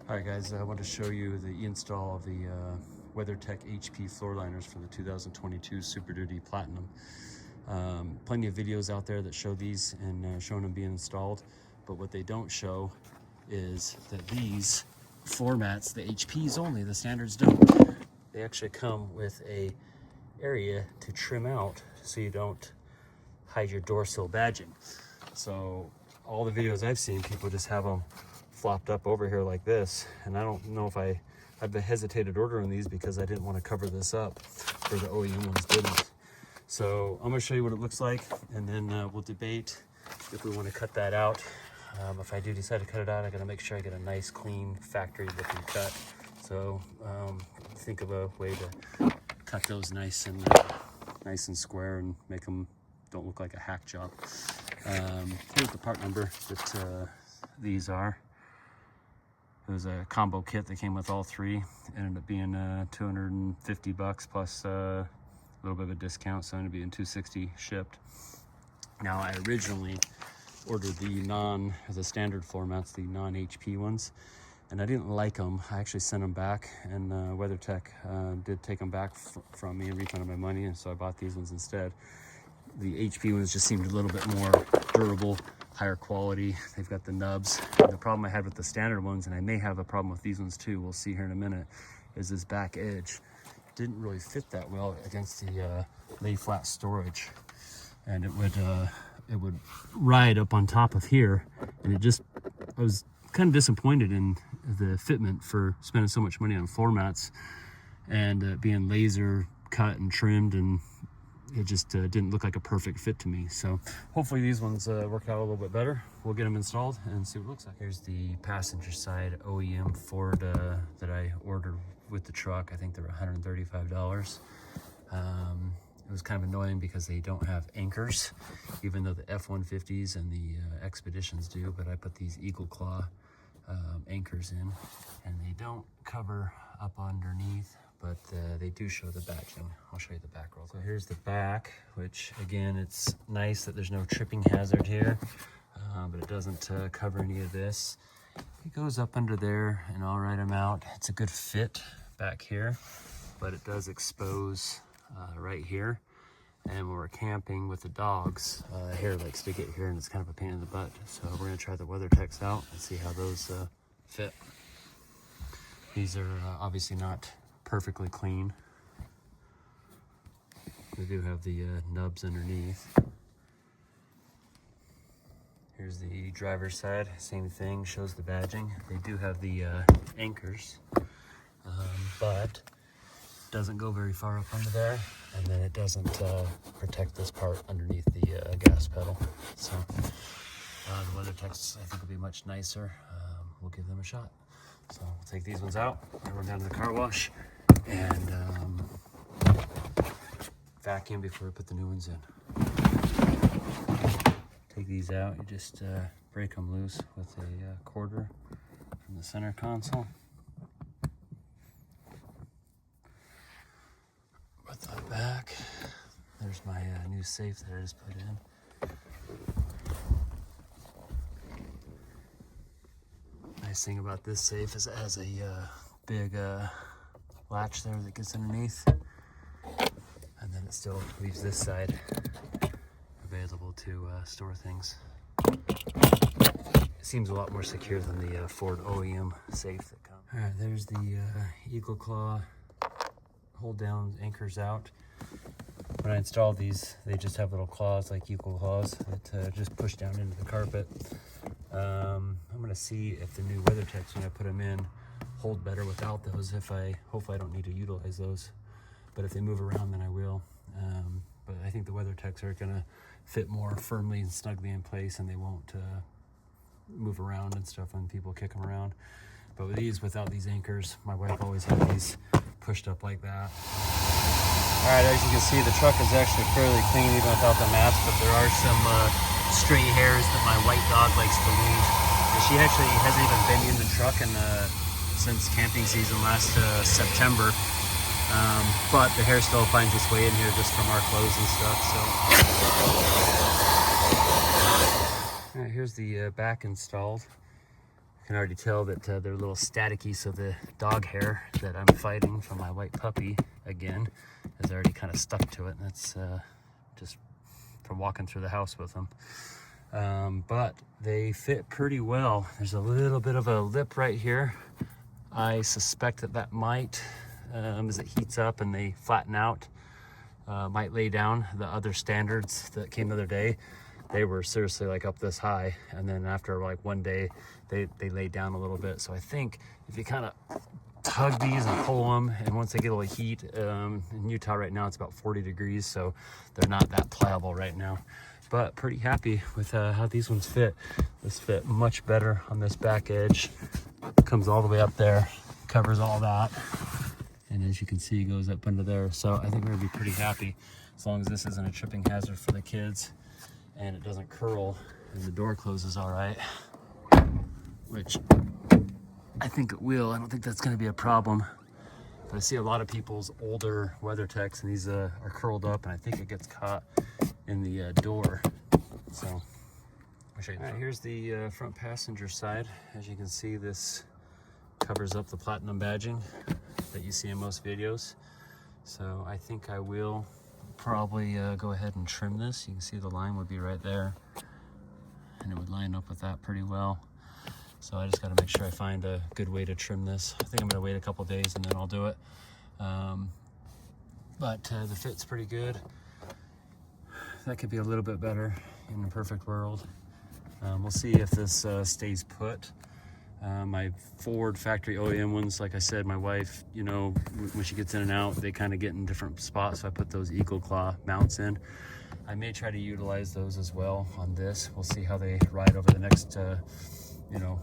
Alright guys, I want to show you the install of the WeatherTech HP Floorliners for the 2022 Superduty Platinum. Plenty of videos out there that show these and showing them being installed, but what they don't show is that these floor mats, the HPs only, the standards don't. They actually come with a area to trim out so you don't hide your doorsill badging. So all the videos I've seen, people just have them flopped up over here like this, and I don't know if I've hesitated ordering these because I didn't want to cover this up, for the OEM ones didn't. So I'm going to show you what it looks like, and then we'll debate if we want to cut that out. If I do decide to cut it out, I got to make sure I get a nice clean factory looking cut. So think of a way to cut those nice and square and make them don't look like a hack job. Here's the part number that these are. It was a combo kit that came with all three. It ended up being $250 plus a little bit of a discount, so it ended up being $260 shipped. Now I originally ordered the standard floor mats, the non-HP ones, and I didn't like them. I actually sent them back, and WeatherTech did take them back from me and refunded my money, and so I bought these ones instead. The HP ones just seemed a little bit more durable, higher quality. They've got the nubs. And the problem I had with the standard ones, and I may have a problem with these ones too, we'll see here in a minute, is this back edge didn't really fit that well against the lay flat storage, and it would ride up on top of here, and I was kind of disappointed in the fitment for spending so much money on floor mats and being laser cut and trimmed, and it just didn't look like a perfect fit to me. So hopefully these ones work out a little bit better. We'll get them installed and see what it looks like. Here's the passenger side OEM Ford that I ordered with the truck. I think they were $135. It was kind of annoying because they don't have anchors, even though the F-150s and the Expeditions do, but I put these Eagle Klaw anchors in, and they don't cover up underneath, but they do show the badging. I'll show you the back roll. So here's the back, which again, it's nice that there's no tripping hazard here, but it doesn't cover any of this. It goes up under there and I'll write them out. It's a good fit back here, but it does expose right here. And when we're camping with the dogs, hair likes to get here and it's kind of a pain in the butt. So we're gonna try the WeatherTechs out and see how those fit. These are obviously not perfectly clean. They do have the nubs underneath. Here's the driver's side, same thing, shows the badging. They do have the anchors, but doesn't go very far up under there, and then it doesn't protect this part underneath the gas pedal. So the WeatherTechs, I think, will be much nicer. We'll give them a shot. So we'll take these ones out, and run down to the car wash, and vacuum before we put the new ones in. Take these out, you just break them loose with a quarter from the center console. Put that back. There's my new safe that I just put in. Nice thing about this safe is it has a big latch there that gets underneath, and then it still leaves this side available to store things. It seems a lot more secure than the Ford OEM safe that comes. All right, there's the Eagle Klaw hold down anchors out. When I installed these, they just have little claws like Eagle Klaws that just push down into the carpet. I'm gonna see if the new WeatherTechs, when I put them in, hold better without those. Hopefully I don't need to utilize those, but if they move around, then I will. But I think the WeatherTechs are gonna fit more firmly and snugly in place, and they won't move around and stuff when people kick them around. But with these, without these anchors, my wife always had these pushed up like that. All right, as you can see, the truck is actually fairly clean even without the mats, but there are some stray hairs that my white dog likes to leave. And she actually hasn't even been in the truck since camping season last September. But the hair still finds its way in here just from our clothes and stuff. So, all right, here's the back installed. can already tell that they're a little staticky, so the dog hair that I'm fighting from my white puppy again is already kind of stuck to it, and that's just from walking through the house with them. But they fit pretty well. There's a little bit of a lip right here. I suspect that that might, as it heats up and they flatten out, might lay down. The other standards that came the other day, they were seriously like up this high, and then after like one day they laid down a little bit. So I think if you kind of tug these and pull them, and once they get a little heat, in Utah right now it's about 40 degrees, so they're not that pliable right now. But pretty happy with how these ones fit. This fit much better on this back edge. Comes all the way up there, covers all that, and as you can see, it goes up under there. So I think we're gonna be pretty happy as long as this isn't a tripping hazard for the kids and it doesn't curl and the door closes all right, which I think it will. I don't think that's going to be a problem. But I see a lot of people's older WeatherTechs, and these are curled up, and I think it gets caught in the door. So I'll show you. All right, here's the front passenger side. As you can see, this covers up the platinum badging that you see in most videos. So I think I will probably go ahead and trim this. You can see the line would be right there, and it would line up with that pretty well. So I just got to make sure I find a good way to trim this. I think I'm going to wait a couple days and then I'll do it. But the fit's pretty good. That could be a little bit better in a perfect world. We'll see if this stays put. My Ford factory OEM ones, like I said, my wife, you know, when she gets in and out, they kind of get in different spots. So I put those Eagle Klaw mounts in. I may try to utilize those as well on this. We'll see how they ride over the next, you know,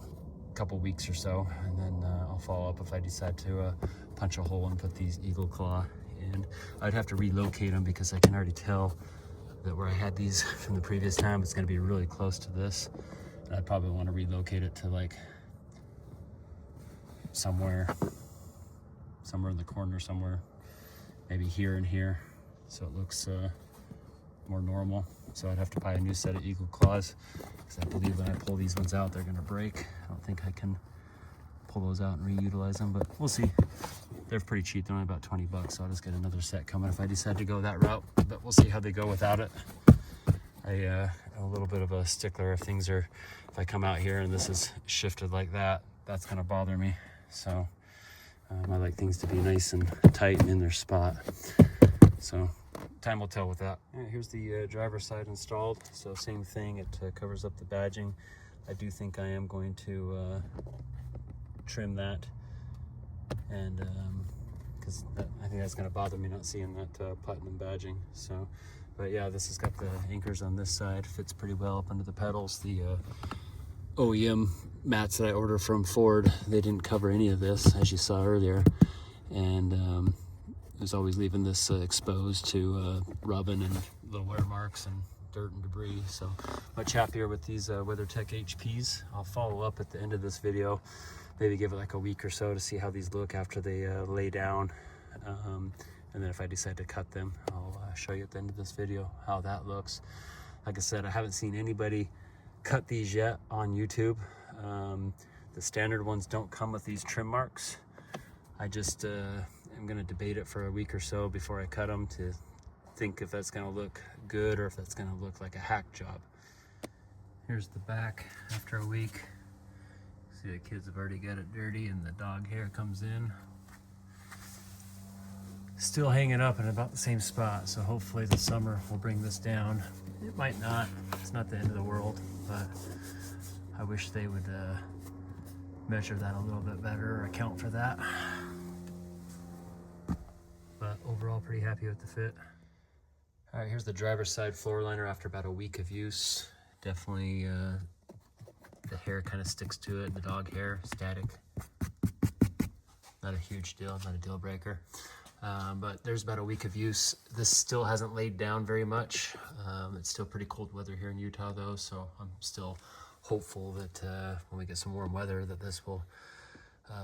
couple weeks or so, and then I'll follow up if I decide to punch a hole and put these Eagle Klaw in. I'd have to relocate them because I can already tell that where I had these from the previous time, it's going to be really close to this, and I'd probably want to relocate it to like somewhere in the corner somewhere, maybe here and here, so it looks more normal. So I'd have to buy a new set of Eagle Klaws, because I believe when I pull these ones out, they're gonna break. I don't think I can pull those out and reutilize them, but we'll see. They're pretty cheap. They're only about 20 bucks, so I'll just get another set coming if I decide to go that route, but we'll see how they go without it. I'm a little bit of a stickler if I come out here and this is shifted like that, that's gonna bother me. So I like things to be nice and tight and in their spot. So time will tell with that. All right, here's the driver's side installed. So same thing, it covers up the badging. I do think I am going to trim that, and because I think that's going to bother me not seeing that platinum badging. So, but yeah, this has got the anchors on this side, fits pretty well up under the pedals. The OEM mats that I ordered from Ford, they didn't cover any of this, as you saw earlier, and was always leaving this exposed to rubbing and little wear marks and dirt and debris. So much happier with these WeatherTech HPs. I'll follow up at the end of this video, maybe give it like a week or so to see how these look after they lay down, and then if I decide to cut them, I'll show you at the end of this video how that looks. Like I said, I haven't seen anybody cut these yet on YouTube. The standard ones don't come with these trim marks. I just I'm gonna debate it for a week or so before I cut them to think if that's gonna look good or if that's gonna look like a hack job. Here's the back after a week. See, the kids have already got it dirty and the dog hair comes in. Still hanging up in about the same spot, so hopefully the summer will bring this down. It might not, it's not the end of the world, but I wish they would measure that a little bit better or account for that. But overall, pretty happy with the fit. All right, here's the driver's side Floorliner after about a week of use. Definitely the hair kind of sticks to it, the dog hair, static. Not a huge deal, not a deal breaker. But there's about a week of use. This still hasn't laid down very much. It's still pretty cold weather here in Utah though, so I'm still hopeful that when we get some warm weather that this will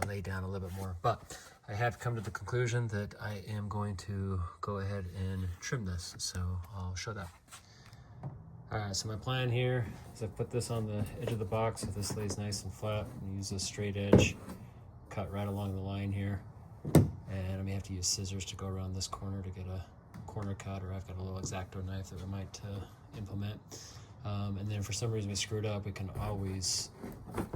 lay down a little bit more. But I have come to the conclusion that I am going to go ahead and trim this, so I'll show that. Alright, so my plan here is I put this on the edge of the box so this lays nice and flat, and use a straight edge, cut right along the line here. And I may have to use scissors to go around this corner to get a corner cut, or I've got a little X-Acto knife that we might implement. And then for some reason we screwed up, we can always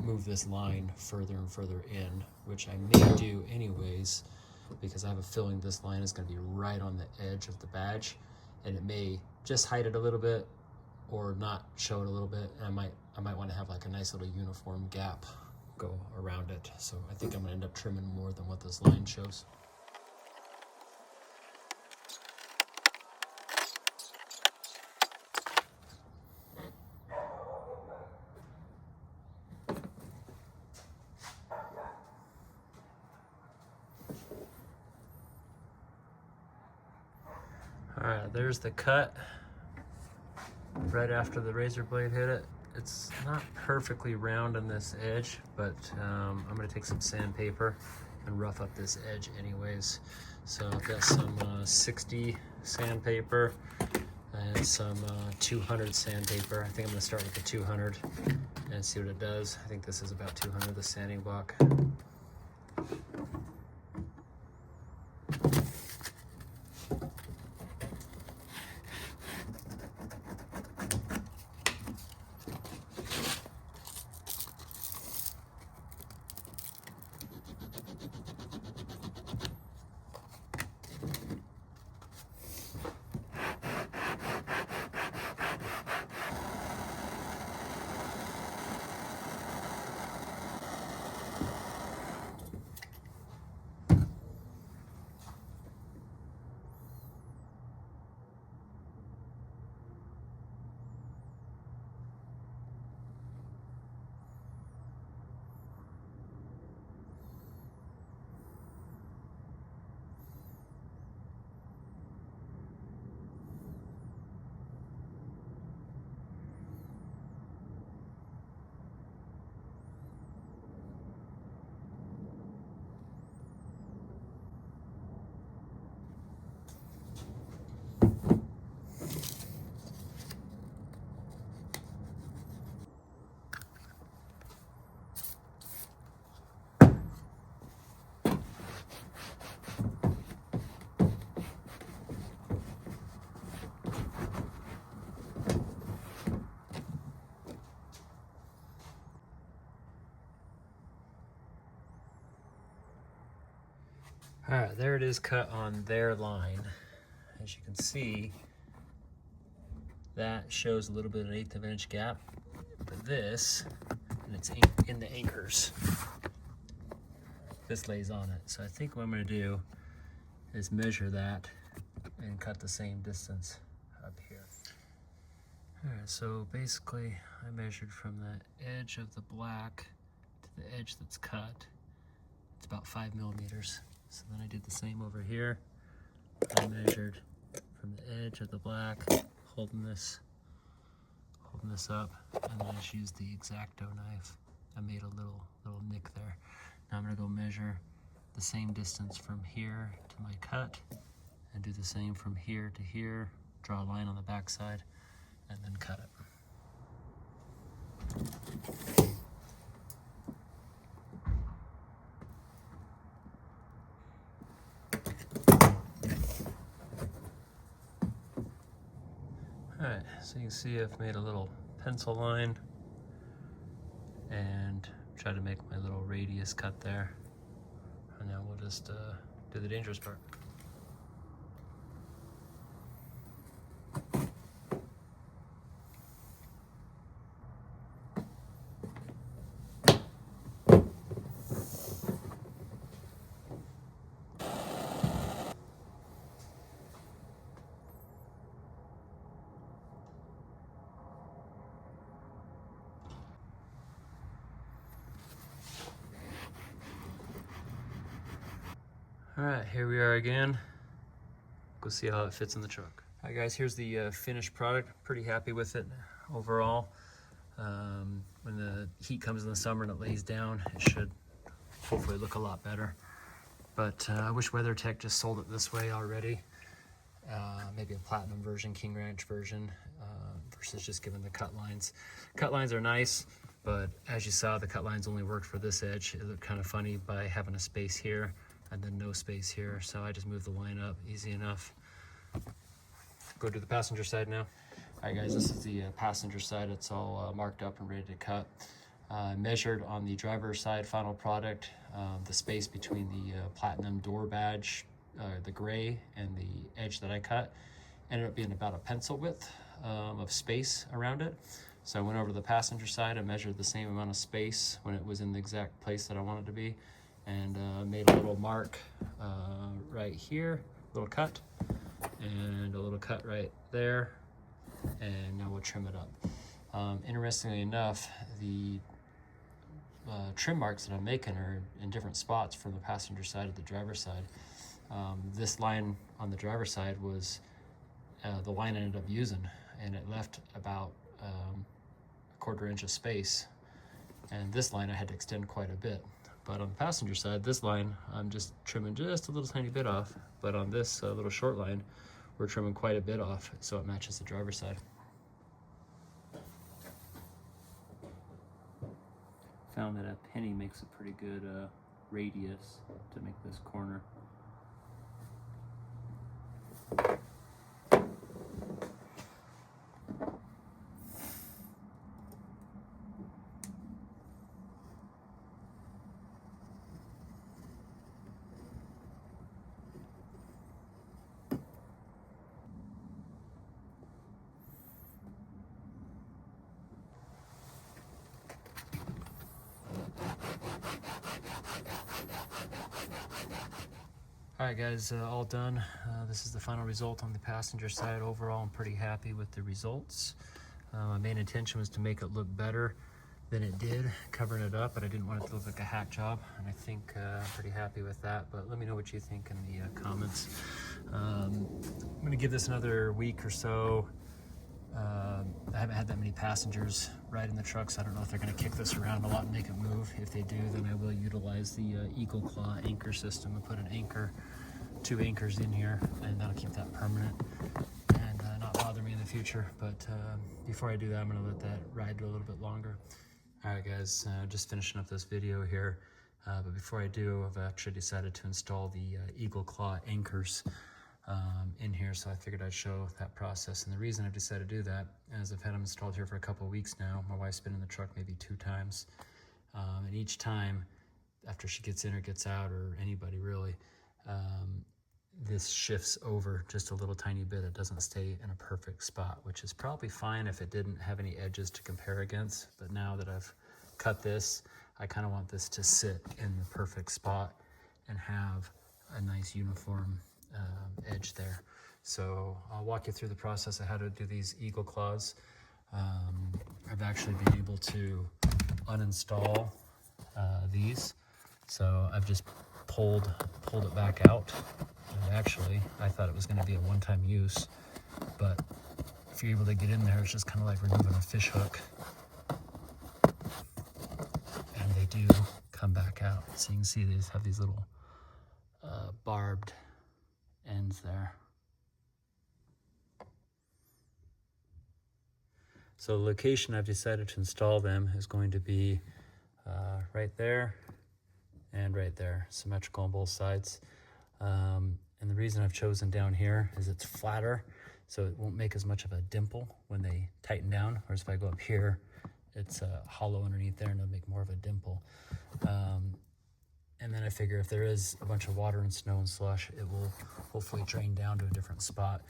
move this line further and further in, which I may do anyways, because I have a feeling this line is going to be right on the edge of the badge, and it may just hide it a little bit or not show it a little bit, and I might want to have like a nice little uniform gap go around it. So I think I'm going to end up trimming more than what this line shows. Alright, there's the cut right after the razor blade hit it. It's not perfectly round on this edge, but I'm going to take some sandpaper and rough up this edge anyways. So I've got some 60 sandpaper and some 200 sandpaper. I think I'm going to start with the 200 and see what it does. I think this is about 200, the sanding block. All right, there it is cut on their line. As you can see, that shows a little bit of an 1/8 of an inch gap, but this, and it's in the anchors, this lays on it. So I think what I'm gonna do is measure that and cut the same distance up here. All right, so basically I measured from the edge of the black to the edge that's cut. It's about 5 millimeters. So then I did the same over here. I measured from the edge of the black, holding this up, and then I just used the X-Acto knife. I made a little nick there. Now I'm gonna go measure the same distance from here to my cut, and do the same from here to here, draw a line on the back side, and then cut it. Alright, so you can see I've made a little pencil line and try to make my little radius cut there. And now we'll just do the dangerous part. All right, here we are again. Go see how it fits in the truck. All right, guys, here's the finished product. Pretty happy with it overall. When the heat comes in the summer and it lays down, it should hopefully look a lot better. But I wish WeatherTech just sold it this way already. Maybe a platinum version, King Ranch version. versus just giving the cut lines. Cut lines are nice, but as you saw, the cut lines only worked for this edge. It looked kind of funny by having a space here and then no space here. So I just moved the line up, easy enough. Go to the passenger side now. All right guys, this is the passenger side. It's all marked up and ready to cut. Measured on the driver's side final product, the space between the platinum door badge, the gray, and the edge that I cut ended up being about a pencil width of space around it. So I went over to the passenger side and measured the same amount of space when it was in the exact place that I wanted to be, and made a little mark right here, little cut, and a little cut right there, and now we'll trim it up. Interestingly enough, the trim marks that I'm making are in different spots from the passenger side to the driver's side. This line on the driver's side was the line I ended up using, and it left about a 1/4 inch of space, and this line I had to extend quite a bit. But on the passenger side, this line I'm just trimming just a little tiny bit off, but on this little short line we're trimming quite a bit off so it matches the driver's side. Found that a penny makes a pretty good radius to make this corner. Alright guys, all done. This is the final result on the passenger side. Overall, I'm pretty happy with the results. My main intention was to make it look better than it did, covering it up, but I didn't want it to look like a hack job, and I think I'm pretty happy with that. But let me know what you think in the comments. I'm going to give this another week or so. I haven't had that many passengers riding the trucks. I don't know if they're going to kick this around a lot and make it move. If they do, then I will utilize the Eagle Klaw anchor system and put an anchor, 2 anchors in here, and that'll keep that permanent and not bother me in the future. But before I do that, I'm going to let that ride a little bit longer. Alright guys, just finishing up this video here. But before I do, I've actually decided to install the Eagle Klaw anchors in here, so I figured I'd show that process. And the reason I've decided to do that is I've had them installed here for a couple of weeks now. My wife's been in the truck maybe 2 times, and each time after she gets in or gets out, or anybody really, this shifts over just a little tiny bit. It doesn't stay in a perfect spot, which is probably fine if it didn't have any edges to compare against. But now that I've cut this, I kind of want this to sit in the perfect spot and have a nice uniform edge there. So I'll walk you through the process of how to do these Eagle Klaws. I've actually been able to uninstall these, so I've just pulled it back out. And actually, I thought it was going to be a one-time use, but if you're able to get in there, it's just kind of like removing a fish hook, and they do come back out. So you can see these have these little barbed ends there. So the location I've decided to install them is going to be right there and right there, symmetrical on both sides. And the reason I've chosen down here is it's flatter, so it won't make as much of a dimple when they tighten down, whereas if I go up here, it's hollow underneath there and it'll make more of a dimple. And then I figure if there is a bunch of water and snow and slush, it will hopefully drain down to a different spot.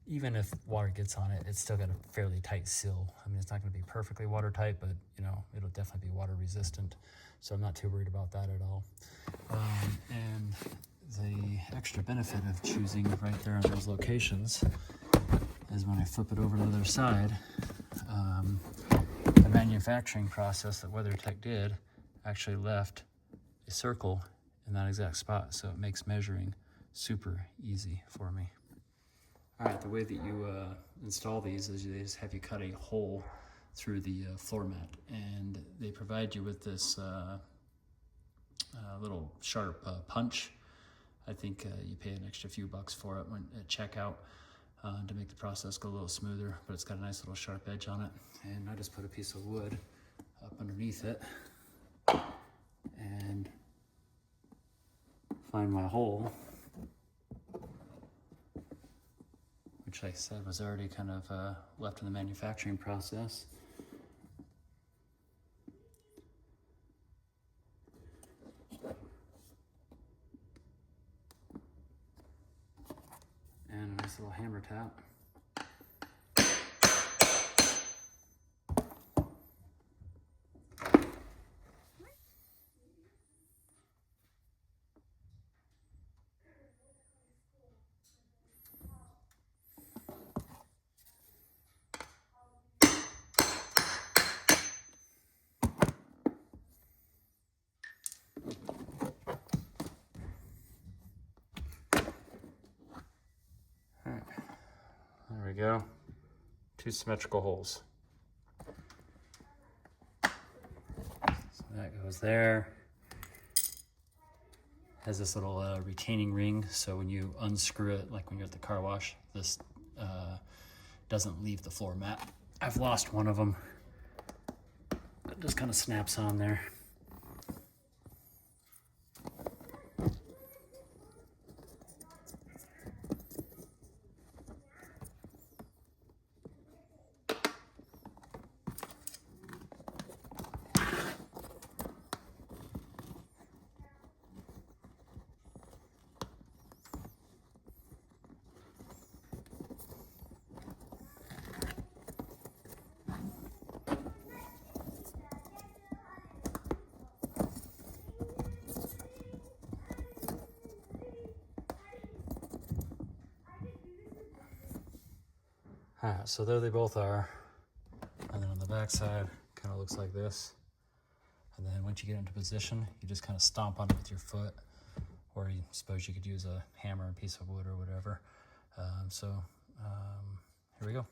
Even if water gets on it, it's still got a fairly tight sill. I mean, it's not going to be perfectly watertight, but you know, it'll definitely be water resistant. So I'm not too worried about that at all. And the extra benefit of choosing right there in those locations is when I flip it over to the other side, the manufacturing process that WeatherTech did actually left a circle in that exact spot, so it makes measuring super easy for me. All right, the way that you install these is they just have you cut a hole through the floor mat, and they provide you with this little sharp punch. I think you pay an extra few bucks for it when at checkout. to make the process go a little smoother, but it's got a nice little sharp edge on it. And I just put a piece of wood up underneath it and find my hole, which like I said was already kind of left in the manufacturing process. And a nice little hammer tap. There we go, 2 symmetrical holes. So that goes there. Has this little retaining ring, so when you unscrew it, like when you're at the car wash, this doesn't leave the floor mat. I've lost one of them. It just kind of snaps on there. Alright, so there they both are. And then on the back side, kind of looks like this. And then once you get into position, you just kind of stomp on it with your foot. Or you suppose you could use a hammer and piece of wood or whatever. Here we go.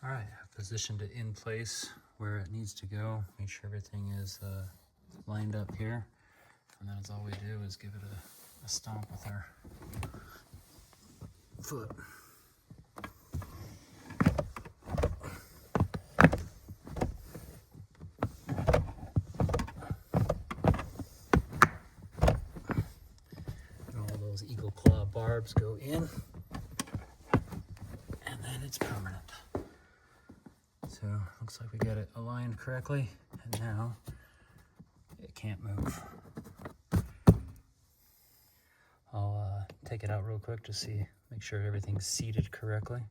Alright, I've positioned it in place where it needs to go. Make sure everything is lined up here. And then all we do is give it a stomp with our foot. Eagle Klaw barbs go in, and then it's permanent. So looks like we got it aligned correctly, and now it can't move. I'll take it out real quick to see, make sure everything's seated correctly.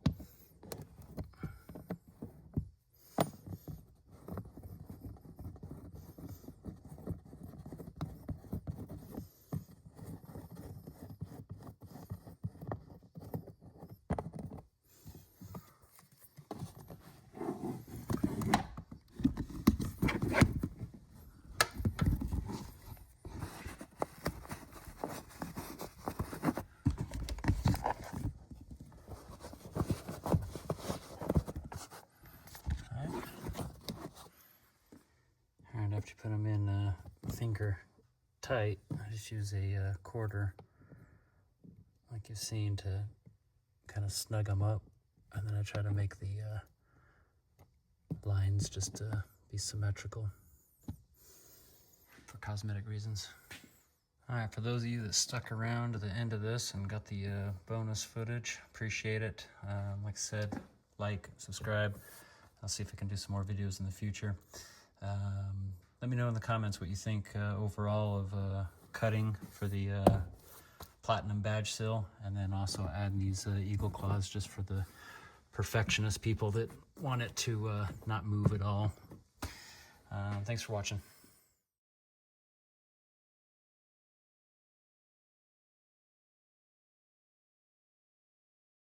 After you put them in finger tight, I just use a quarter, like you've seen, to kind of snug them up, and then I try to make the lines just to be symmetrical for cosmetic reasons. Alright, for those of you that stuck around to the end of this and got the bonus footage, appreciate it. Like I said, like, subscribe. I'll see if I can do some more videos in the future. Let me know in the comments what you think overall of cutting for the platinum badge sill, and then also adding these Eagle Klaws just for the perfectionist people that want it to not move at all. Thanks for watching.